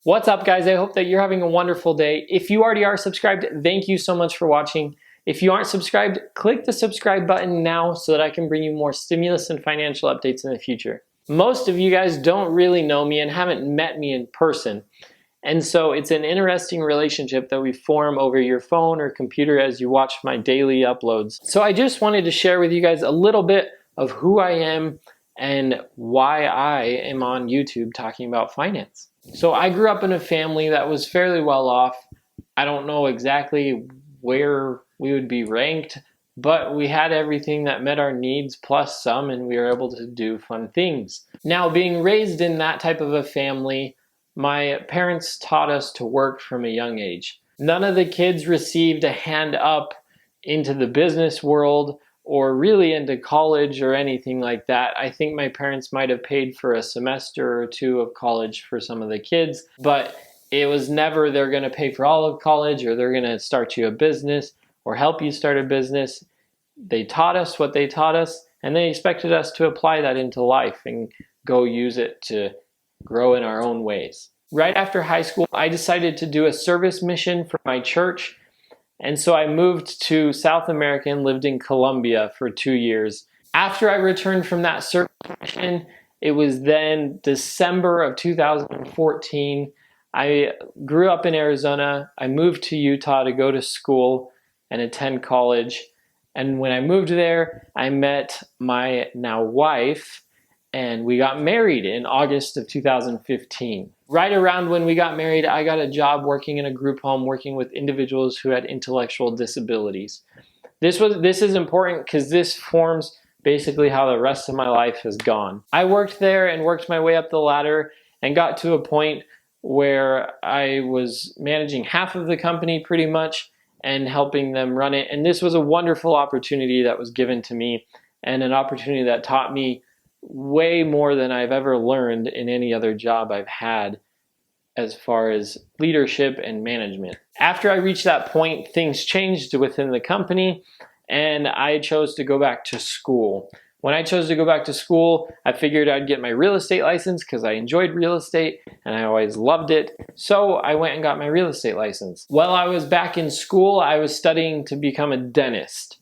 What's up, guys? I hope that you're having a wonderful day. If you already are subscribed, thank you so much for watching. If you aren't subscribed, click the subscribe button now so that I can bring you more stimulus and financial updates in the future. Most of you guys don't really know me and haven't met me in person. And so it's an interesting relationship that we form over your phone or computer as you watch my daily uploads. So I just wanted to share with you guys a little bit of who I am and why I am on YouTube talking about finance. So I grew up in a family that was fairly well off. I don't know exactly where we would be ranked, but we had everything that met our needs plus some, and we were able to do fun things. Now, being raised in that type of a family, my parents taught us to work from a young age. None of the kids received a hand up into the business world or really into college or anything like that. I think my parents might have paid for a semester or two of college for some of the kids, but it was never they're going to pay for all of college or they're going to start you a business or help you start a business. They taught us what they taught us, and they expected us to apply that into life and go use it to grow in our own ways. Right after high school, I decided to do a service mission for my church. And so I moved to South America and lived in Colombia for 2 years. After I returned from that service mission, it was then December of 2014. I grew up in Arizona. I moved to Utah to go to school and attend college. And when I moved there, I met my now wife, and we got married in August of 2015. Right around when we got married, I got a job working in a group home working with individuals who had intellectual disabilities. This is important because this forms basically how the rest of my life has gone. I worked there and worked my way up the ladder and got to a point where I was managing half of the company pretty much and helping them run it. And this was a wonderful opportunity that was given to me, and an opportunity that taught me way more than I've ever learned in any other job I've had as far as leadership and management. After I reached that point, things changed within the company, and I chose to go back to school. When I chose to go back to school, I figured I'd get my real estate license because I enjoyed real estate and I always loved it. So I went and got my real estate license. While I was back in school, I was studying to become a dentist.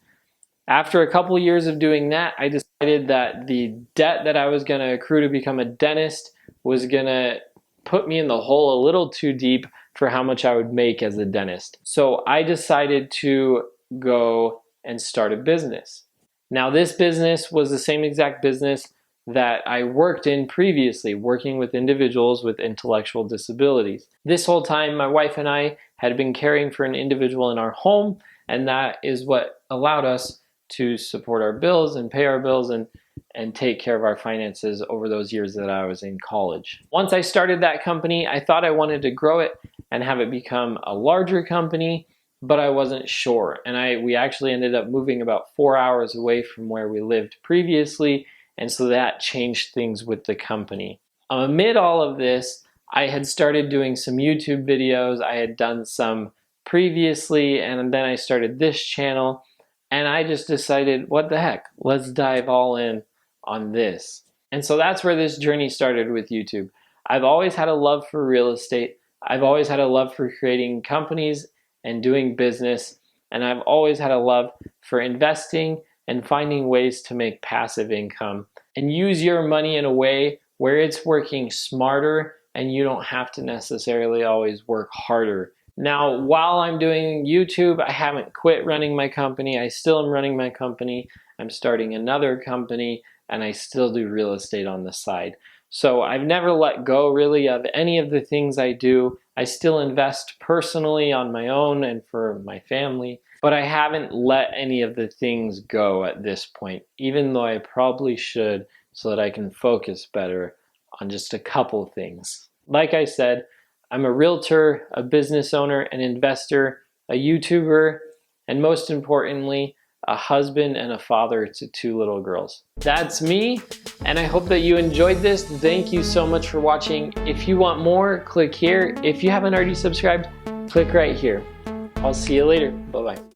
After a couple years of doing that, I decided that the debt that I was going to accrue to become a dentist was going to put me in the hole a little too deep for how much I would make as a dentist. So I decided to go and start a business. Now, this business was the same exact business that I worked in previously, working with individuals with intellectual disabilities. This whole time, my wife and I had been caring for an individual in our home, and that is what allowed us to support our bills and pay our bills and take care of our finances over those years that I was in college. Once I started that company, I thought I wanted to grow it and have it become a larger company, but I wasn't sure. And we actually ended up moving about 4 hours away from where we lived previously, and so that changed things with the company. Amid all of this, I had started doing some YouTube videos. I had done some previously, and then I started this channel. And I just decided, what the heck, let's dive all in on this. And so that's where this journey started with YouTube. I've always had a love for real estate. I've always had a love for creating companies and doing business. And I've always had a love for investing and finding ways to make passive income and use your money in a way where it's working smarter and you don't have to necessarily always work harder. Now, while I'm doing YouTube, I haven't quit running my company. I still am running my company. I'm starting another company, and I still do real estate on the side. So I've never let go really of any of the things I do. I still invest personally on my own and for my family, but I haven't let any of the things go at this point, even though I probably should, so that I can focus better on just a couple things. Like I said, I'm a realtor, a business owner, an investor, a YouTuber, and most importantly, a husband and a father to 2 little girls. That's me, and I hope that you enjoyed this. Thank you so much for watching. If you want more, click here. If you haven't already subscribed, click right here. I'll see you later. Bye-bye.